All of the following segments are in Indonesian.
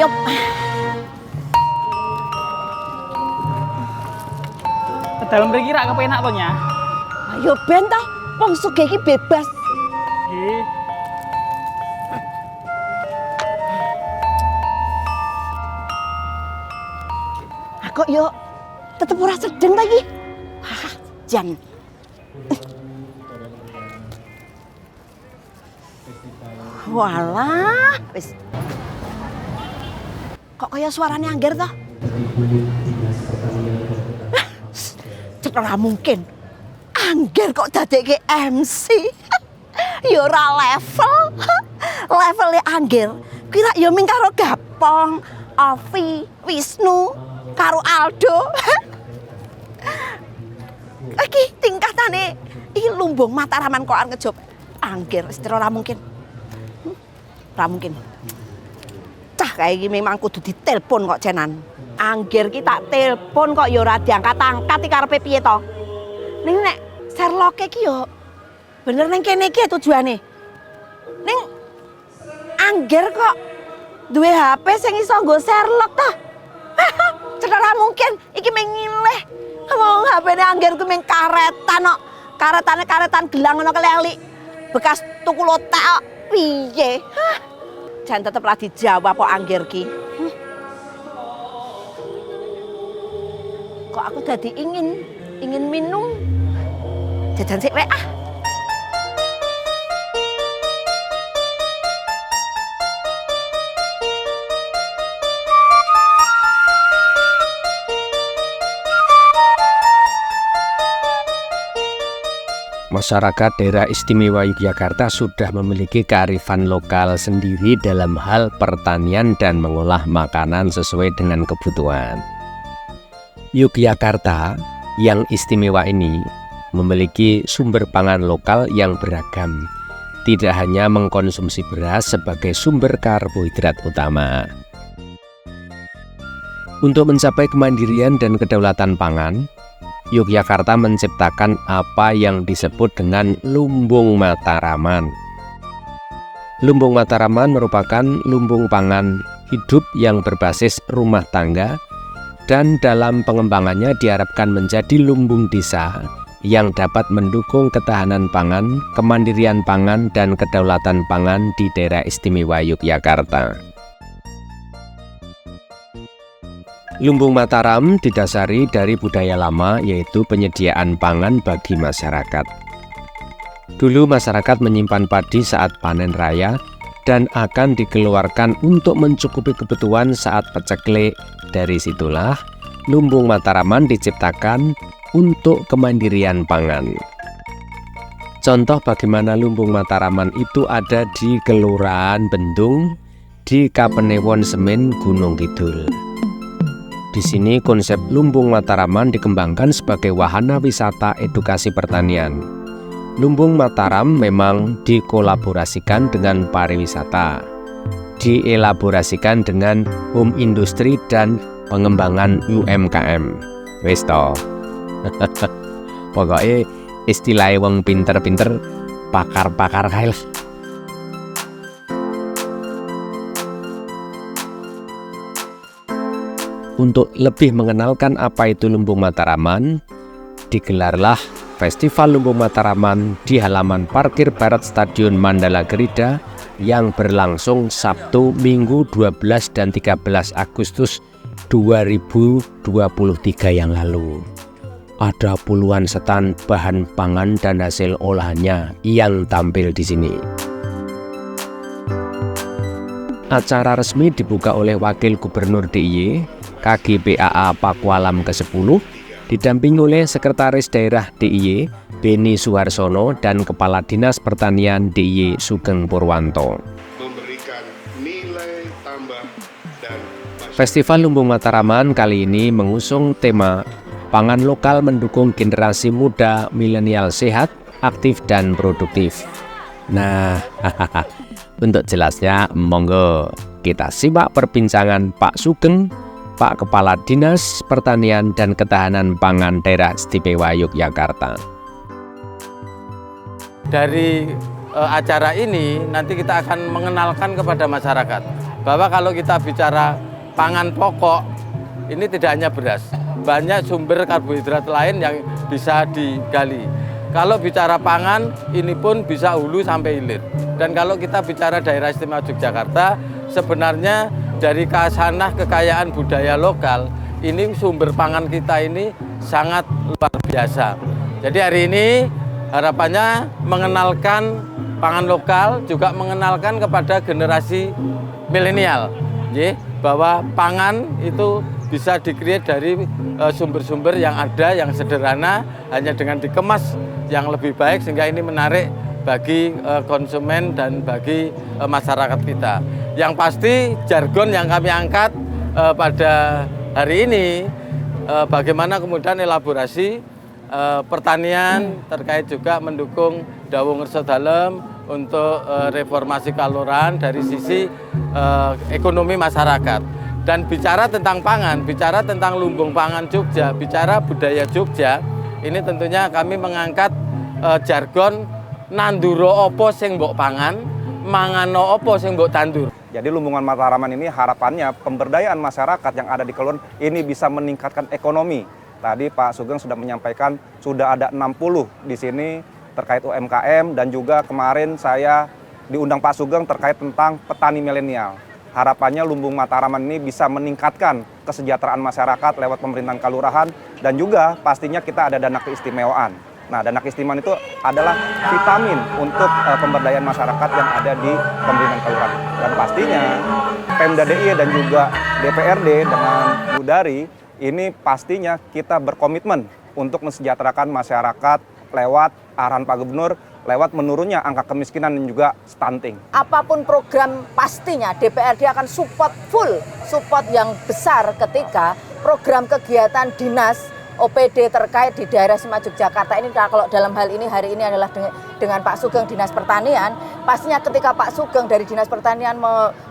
Yuk. Ke dalam mriki rak kepenak to, Nya? Ayo ben ta, wong sugih iki bebas. Nggih. Kok yo tetep ora sedeng ta iki? Hah, jan. Walah, wis. Kok kaya suarane Angger toh? Cek ora mungkin. Angger kok dadekke MC. Ya ora level. Levelnya Angger kira ya ming karo Gapong, Ovi, Wisnu, karo Aldo. Iki tingkatane iki lumbung Mataraman kok arep ngejob Angger, wis ora mungkin. Ora mungkin. Cah kayak gini memang kudu ditelepon kok Cenan. Angger ki tak telepon kok ya ora diangkat-angkat iki karepe piye to? Ning nek Sherlock iki yo bener ning kene iki tujuane. Ning Angger kok duwe HP sing iso nggo Sherlock ta? Ora mungkin iki mengileh. Wong HP-ne Angger ku meng karetan kok. Karetan gelang ngono keleli. Bekas tuku lotek kok. Piye? Jan tetep ra dijawab kok Angger ki. Kok aku dadi ingin minum. Jajan sik wae ah. Masyarakat daerah istimewa Yogyakarta sudah memiliki kearifan lokal sendiri dalam hal pertanian dan mengolah makanan sesuai dengan kebutuhan. Yogyakarta yang istimewa ini memiliki sumber pangan lokal yang beragam, tidak hanya mengkonsumsi beras sebagai sumber karbohidrat utama. Untuk mencapai kemandirian dan kedaulatan pangan, Yogyakarta menciptakan apa yang disebut dengan lumbung Mataraman. Lumbung Mataraman merupakan lumbung pangan hidup yang berbasis rumah tangga dan dalam pengembangannya diharapkan menjadi lumbung desa yang dapat mendukung ketahanan pangan, kemandirian pangan, dan kedaulatan pangan di daerah istimewa Yogyakarta. Lumbung Mataram didasari dari budaya lama, yaitu penyediaan pangan bagi masyarakat. Dulu masyarakat menyimpan padi saat panen raya dan akan dikeluarkan untuk mencukupi kebutuhan saat paceklik. Dari situlah lumbung Mataraman diciptakan untuk kemandirian pangan. Contoh bagaimana lumbung Mataraman itu ada di Kelurahan Bendung di Kapanewon Semen, Gunung Kidul. Di sini konsep lumbung Mataraman dikembangkan sebagai wahana wisata edukasi pertanian. Lumbung Mataram memang dikolaborasikan dengan pariwisata, dielaborasikan dengan home industri dan pengembangan UMKM. Wis to. Pokoknya istilah wong pinter-pinter pakar-pakar kae lah. Untuk lebih mengenalkan apa itu lumbung Mataraman, digelarlah Festival Lumbung Mataraman di halaman parkir barat Stadion Mandala Gerida yang berlangsung Sabtu, Minggu 12 dan 13 Agustus 2023 yang lalu. Ada puluhan stan bahan pangan dan hasil olahannya yang tampil di sini. Acara resmi dibuka oleh Wakil Gubernur DIY KGPAA Pakualam ke-10 didampingi oleh Sekretaris Daerah DIY Beni Suharsono dan Kepala Dinas Pertanian DIY Sugeng Purwanto. Memberikan nilai tambah dan Festival Lumbung Mataraman kali ini mengusung tema pangan lokal mendukung generasi muda milenial sehat, aktif dan produktif. Nah, untuk jelasnya monggo kita simak perbincangan Pak Sugeng, Pak Kepala Dinas Pertanian dan Ketahanan Pangan Daerah Istimewa Yogyakarta. Dari acara ini nanti kita akan mengenalkan kepada masyarakat bahwa kalau kita bicara pangan pokok, ini tidak hanya beras, banyak sumber karbohidrat lain yang bisa digali. Kalau bicara pangan, ini pun bisa hulu sampai hilir. Dan kalau kita bicara daerah istimewa Yogyakarta, sebenarnya dari khasanah kekayaan budaya lokal, ini sumber pangan kita ini sangat luar biasa. Jadi hari ini harapannya mengenalkan pangan lokal, juga mengenalkan kepada generasi milenial, bahwa pangan itu bisa di-create dari sumber-sumber yang ada, yang sederhana, hanya dengan dikemas yang lebih baik, sehingga ini menarik bagi konsumen dan bagi masyarakat kita. Yang pasti jargon yang kami angkat pada hari ini, bagaimana kemudian elaborasi pertanian terkait juga mendukung Dawu Ngerso Dalem untuk reformasi kalurahan dari sisi ekonomi masyarakat. Dan bicara tentang pangan, bicara tentang lumbung pangan Jogja, bicara budaya Jogja, ini tentunya kami mengangkat jargon nanduro opo sing mbok pangan, mangano opo sing mbok tandur. Jadi Lumbungan Mataraman ini harapannya pemberdayaan masyarakat yang ada di Kelon ini bisa meningkatkan ekonomi. Tadi Pak Sugeng sudah menyampaikan sudah ada 60 di sini terkait UMKM, dan juga kemarin saya diundang Pak Sugeng terkait tentang petani milenial. Harapannya Lumbung Mataraman ini bisa meningkatkan kesejahteraan masyarakat lewat pemerintahan kelurahan, dan juga pastinya kita ada dana keistimewaan. Nah, dana keistimewaan itu adalah vitamin untuk pemberdayaan masyarakat yang ada di pemerintahan kelurahan. Dan pastinya Pemda DIY dan juga DPRD dengan Bu Dari ini pastinya kita berkomitmen untuk mensejahterakan masyarakat lewat arahan Pak Gubernur, lewat menurunnya angka kemiskinan dan juga stunting. Apapun program pastinya DPRD akan support yang besar ketika program kegiatan dinas OPD terkait di daerah istimewa Yogyakarta ini. Kalau dalam hal ini hari ini adalah dengan Pak Sugeng Dinas Pertanian, pastinya ketika Pak Sugeng dari Dinas Pertanian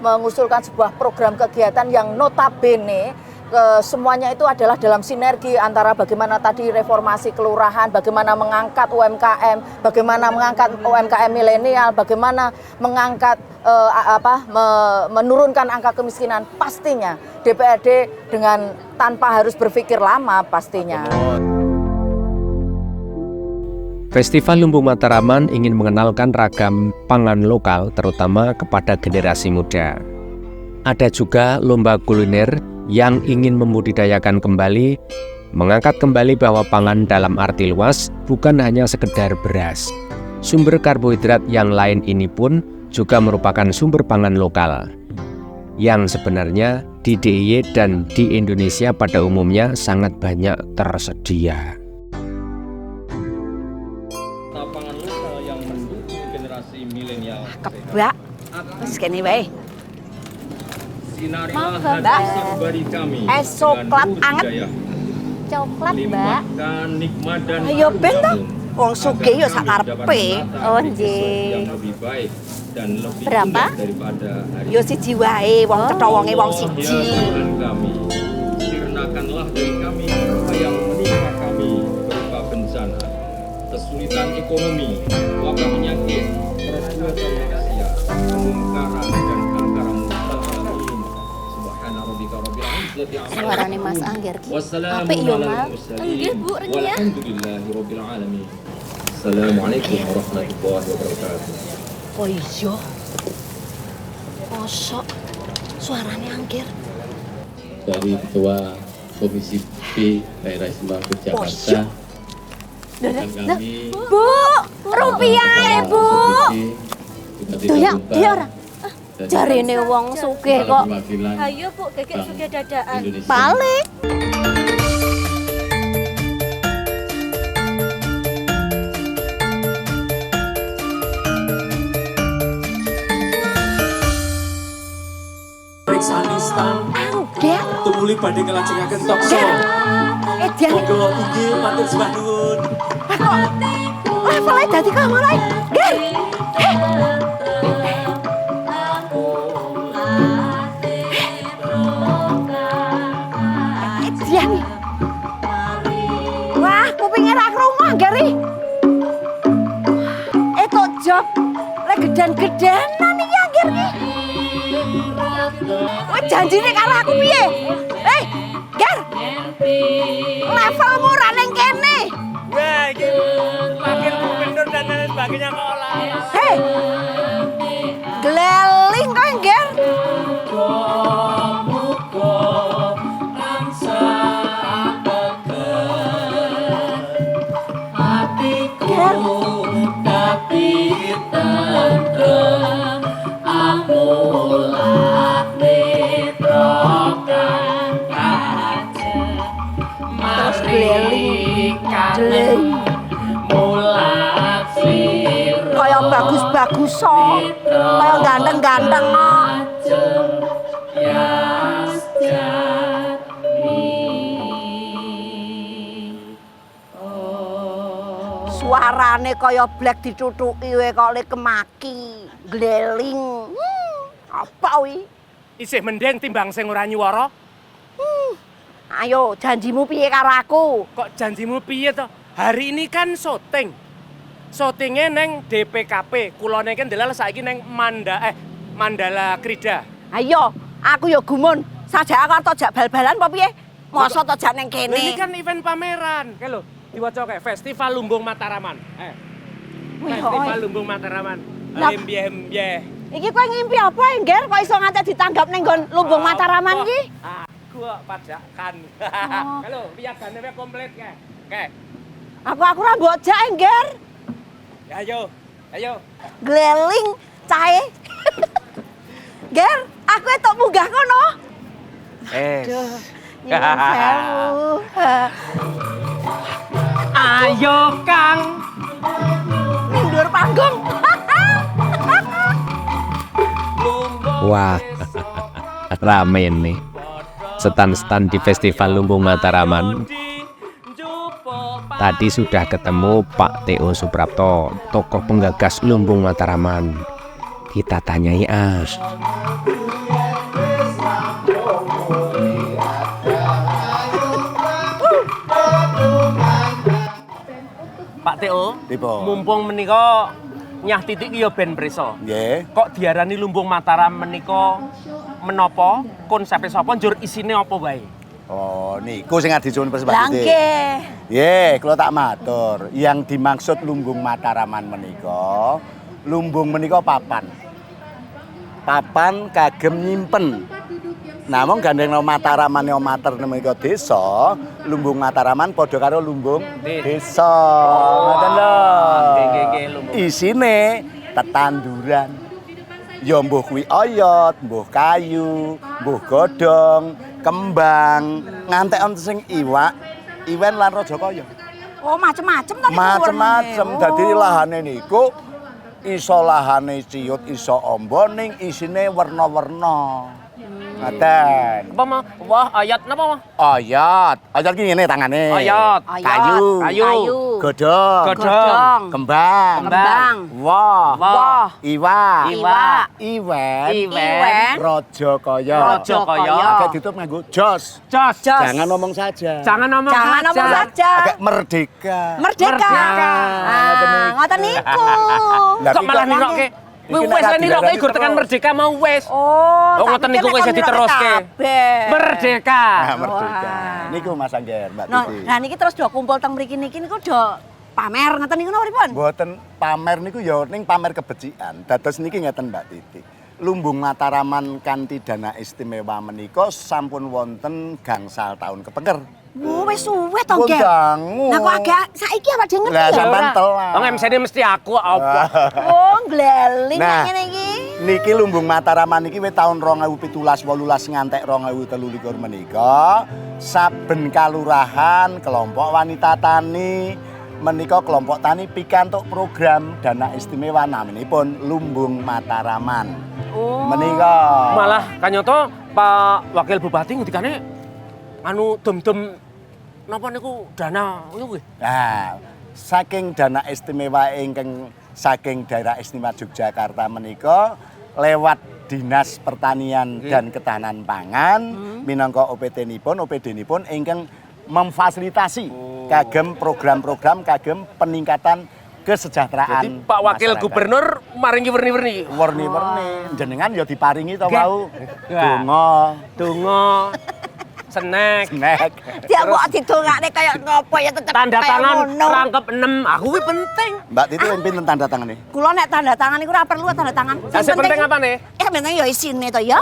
mengusulkan sebuah program kegiatan yang notabene semuanya itu adalah dalam sinergi antara bagaimana tadi reformasi kelurahan, bagaimana mengangkat UMKM, bagaimana mengangkat UMKM milenial, bagaimana mengangkat menurunkan angka kemiskinan. Pastinya DPRD dengan tanpa harus berpikir lama pastinya. Festival Lumbung Mataraman ingin mengenalkan ragam pangan lokal terutama kepada generasi muda. Ada juga lomba kuliner yang ingin membudidayakan kembali, mengangkat kembali bahwa pangan dalam arti luas bukan hanya sekedar beras. Sumber karbohidrat yang lain ini pun juga merupakan sumber pangan lokal, yang sebenarnya di DIY dan di Indonesia pada umumnya sangat banyak tersedia. Pangan lokal yang mendukung generasi milenial. Kebak, wis kene wae. Sinarilah hati sabari kami. Coklat anget. Coklat, Mbak. Nikmat dan Ayo ben to. Wong sugih yo sak karepe. Oh, nggih. Yang lebih baik dan lebih berapa? indah daripada hari Yo siji wae, wong cetha wonge wong siji. Ya Tuhan kami, sirnakanlah dari kami apa yang menimpa kami berupa bencana, kesulitan ekonomi, wabah penyakit, perbuatan maksiat, kemungkaran dan angkara murka. Amin. Subhana rabbika rabbil izzati amma yasifun. Suarane Mas Angger ki. Wassalamun Apik yo, alal Mas. mursalin. Nggih, Bu, renyah. Walhamdulillahi rabbil alamin. Assalamualaikum warahmatullahi wabarakatuh. Oh iya. Kosok suarane Angger. Dari Ketua Komisi B Daerah Istimewa Yogyakarta. Dan kami Bu, rupiah ya, Bu. Doyak, dia ora. Jarine wong sugih kok. Ayo Bu, gegek sugih dadaan. Balik. Angger. Tumuli badhe ngelajengaken talkshow. Edian. Monggo inggih matur sembah nuwun. Levelnya dadi kok ngono ae. Ger. Edian. Wah, kupinge ra krungu Angger iki. Tok job. Lek gedan-gedanan iki Angger iki. Kowe janjine karo aku piye? Ger. Levelmu ra ning kene. Wah, iki wakil gubernur dan lain sebagainya kok olah. Hei. Gleling kowe, Ger. Terus gleling. Kaya bagus-bagus kaya ganteng-ganteng suarane kaya blek ditutuki we kok le kemaki gleling. Apa wi? Isih mending timbang sing ora nyuwara. Ayo janjimu piye karo aku? Kok janjimu piye to? Hari ini kan syuting. Syutingnya neng DPKP. Kulone kan delal saiki neng Mandala Krida. Ayo, aku ya gumun. Sajak aku arep jak bal-balan apa piye? Mosok to jak ning kene. Ini kan event pameran. Kae lho, diwaca kae Festival Lumbung Mataraman. Festival Lumbung Mataraman. Hembye-hembye. Iki kowe ngimpi apa, Engger? Kok iso nganti ditanggap ning nggon Lumbung Mataraman iki? Aku pajakan. Kae lho, piyagane wis komplit kae. Kae. Aku ora mbok jak, Engger. Ya ayo. Gleling cahe. Ger, aku entuk munggah kono. Nyuwun sewu. Ayo Kang. Ning dhuwur panggung. Wah, rame nih. Stan-stan di Festival Lumbung Mataraman. Tadi sudah ketemu Pak T.O. Suprapto, tokoh penggagas Lumbung Mataraman. Kita tanyai Pak T.O. Mumpung menika nyah titik ya ben preso. Nggih. Kok diarani Lumbung Mataram menika menapa? Konsepe sapa njur isine apa wae? Oh, niku sing disuwun Pak Titik. Nggih. Nggih, kula tak matur. Yang dimaksud Lumbung Mataraman menika, lumbung menika papan. Papan kagem nyimpen. Namung gandeng Mataraman mater menika desa, Lumbung Mataraman padha karo lumbung desa. Ngoten lho. Nggih, lumbung. Isine tetanduran. Ya mbuh kuwi oyot, mbuh kayu, mbuh godhong, kembang, ngantek enten sing iwak, iwen lan rajakaya. Oh, macem-macem to niku. Macem-macem. Dadi lahane niku iso lahane ciut, iso ombo ning isine werna-werna. Ngaten. Apa mah? Wah, ayat napa mah? Oyot. Oyot ki ngene tangane. Oyot. Kayu. Godhong. Kembang. Woh. Iwak. Iwen. Rajakaya. Agak ditutup nganggo jos. Jangan ngomong saja. Agak merdeka. Ngoten niku. Kok malah nirokke? Wis nirokke gur tekan merdeka mau wis. Oh, ngoten niku wis diteruske. Merdeka. Merdeka. Niku Mas Angger, Mbak Titi. Nah niki terus do kumpul teng mriki niki niku do pamer ngeten niku napa pripun? Mboten pamer niku ya ning pamer kebecikan. Dados niki ngeten Mbak Titi. Lumbung Mataraman kanthi dana istimewa menika sampun wonten gangsal tahun kepengker. Oh, wis suwe to, Ger. Nah, kok agak saiki apa dhewe ngerti ya? Lah sampean telat. Wong MC-ne mesti aku apa. Oh, gleling ngene iki. Niki Lumbung Mataraman niki wis taun 2017 18 ngantek 2023 menika saben kalurahan kelompok wanita tani menika kelompok tani pikantuk program dana istimewa naminipun Lumbung Mataraman. Oh. Menika. Malah kanyata Pak Wakil Bupati ngendikane anu dem-dem napa niku dana niku. Nah, saking dana istimewa ingkang saking daerah istimewa Yogyakarta menika lewat Dinas Pertanian dan Ketahanan Pangan minangka OPD-nipun ingkang memfasilitasi kagem program-program kagem peningkatan kesejahteraan. Jadi Pak Wakil masyarakat. Gubernur maringi werni-werni. Werni-werni jenengan ya diparingi to wau. Donga, donga. Snack. Dia kok didongakne kaya ngopo ya tetep Tanda kaya tangan ngono. rangkep 6. Aku kuwi penting. Mbak Titi pinten tanda tangan nih? Kula nek tanda tangan iku ora perlu tanda tangan. Sing penting apa nih? Penting ya isine to ya.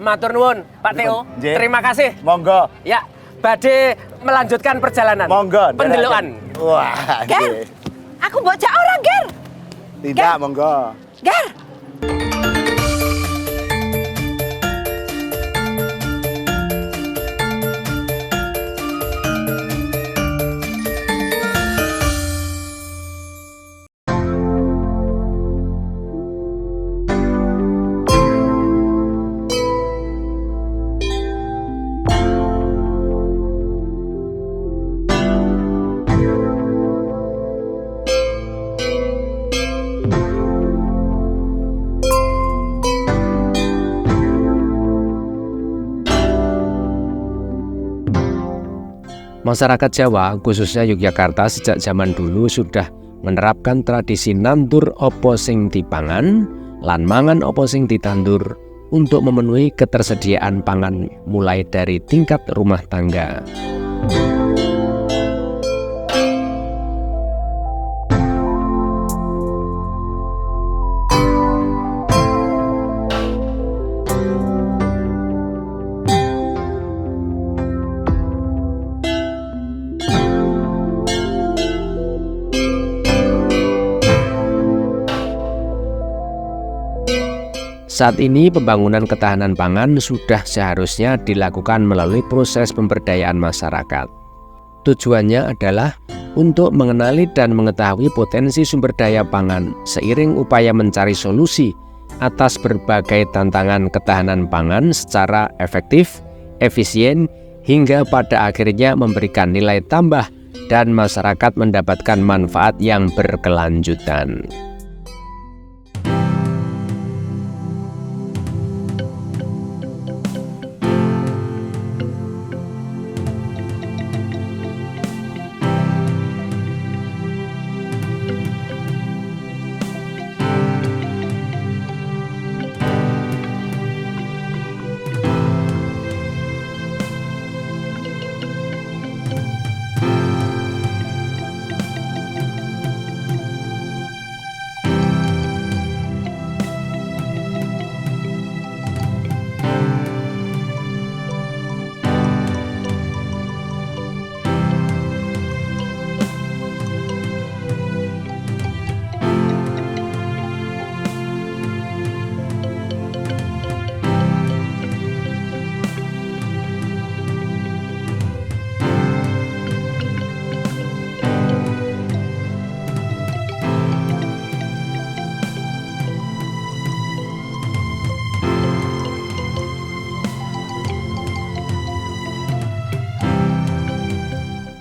Matur nuwun, Pak Teo. Nggih. Terima kasih. Monggo. Ya, badhe melanjutkan perjalanan. Monggo. Pendelokan. Wah, Ger. nggih. Aku bocah ora, Ger. Tidak, monggo. Ger. Masyarakat Jawa, khususnya Yogyakarta sejak zaman dulu sudah menerapkan tradisi nandur opo sing dipangan, lan mangan opo sing ditandur untuk memenuhi ketersediaan pangan mulai dari tingkat rumah tangga. Saat ini pembangunan ketahanan pangan sudah seharusnya dilakukan melalui proses pemberdayaan masyarakat. Tujuannya adalah untuk mengenali dan mengetahui potensi sumber daya pangan seiring upaya mencari solusi atas berbagai tantangan ketahanan pangan secara efektif, efisien, hingga pada akhirnya memberikan nilai tambah dan masyarakat mendapatkan manfaat yang berkelanjutan.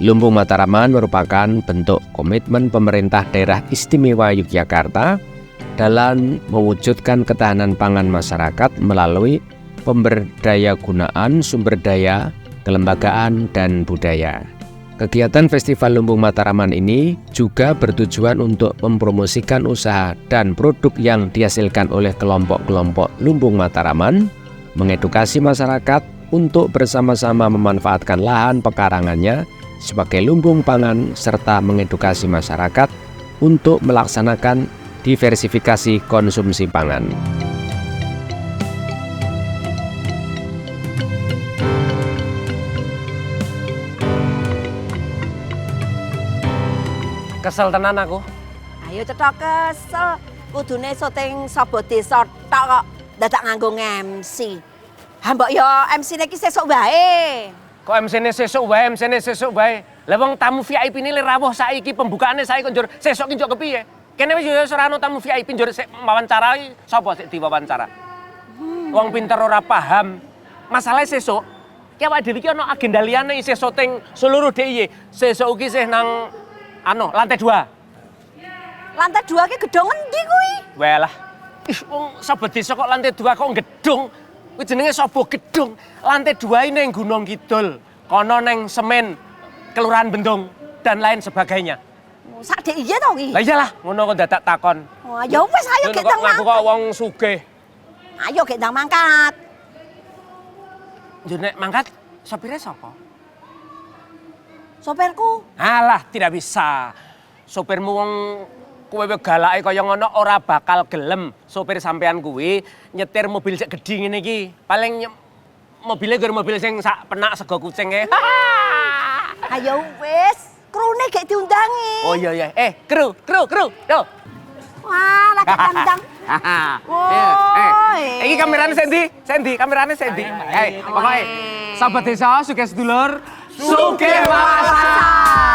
Lumbung Mataraman merupakan bentuk komitmen pemerintah daerah istimewa Yogyakarta dalam mewujudkan ketahanan pangan masyarakat melalui pemberdayagunaan sumber daya, kelembagaan, dan budaya. Kegiatan Festival Lumbung Mataraman ini juga bertujuan untuk mempromosikan usaha dan produk yang dihasilkan oleh kelompok-kelompok Lumbung Mataraman, mengedukasi masyarakat untuk bersama-sama memanfaatkan lahan pekarangannya sebagai lumbung pangan, serta mengedukasi masyarakat untuk melaksanakan diversifikasi konsumsi pangan. Kesel tenan aku. Ayo cetok kesel. Kudune syuting sapa desa tok kok dadak nganggo MC. Ha mbok yo MC-ne iki sesuk wae. Kok MC-ne sesuk wae, MC-ne sesuk wae. Lah wong tamu VIP ini le rawuh saiki pembukaane saiki kok njur sesuk ki njok kepiye? Kene wis yo ora ono tamu VIP njur sik wawancara iki sapa sik diwawancara? Wong pinter ora paham. Masalah sesuk ki awake dhewe iki ono agenda liyane isih syuting seluruh DIY. Sesuk iki isih nang lantai 2. Lantai 2 ki gedung endi kuwi? Welah. Ih wong sahabat desa kok lantai 2 kok gedung. Kuwi jenenge sapa gedung? Lantai 2 ini Gunung Kidul, kono neng Semen, Kelurahan Bendung dan lain sebagainya. Sakdek iya to iki. Lah iyalah, ngono kok dadak takon. Wah, ya wis ayo Yo gek kok ndang ngaku mangkat. kok wong sugih. Ayo gek ndang mangkat. Yo nek mangkat sopire sapa? Sopirku. Alah, tidak bisa. Sopirmu wong kowe galake kaya ngono ora bakal gelem. Sopir sampean kuwi nyetir mobil sik gedhi ngene iki. Paling mobilnya gur mobil sing sak penak sego kucing e. Ayo wis, krune gek diundangi. Oh iya. Kru. Yo. Wah, lagi kandang. Iki kamerane Sendi, kamerane Sendi. Pokoke sahabat desa sugih sedulur, sugih wawasan.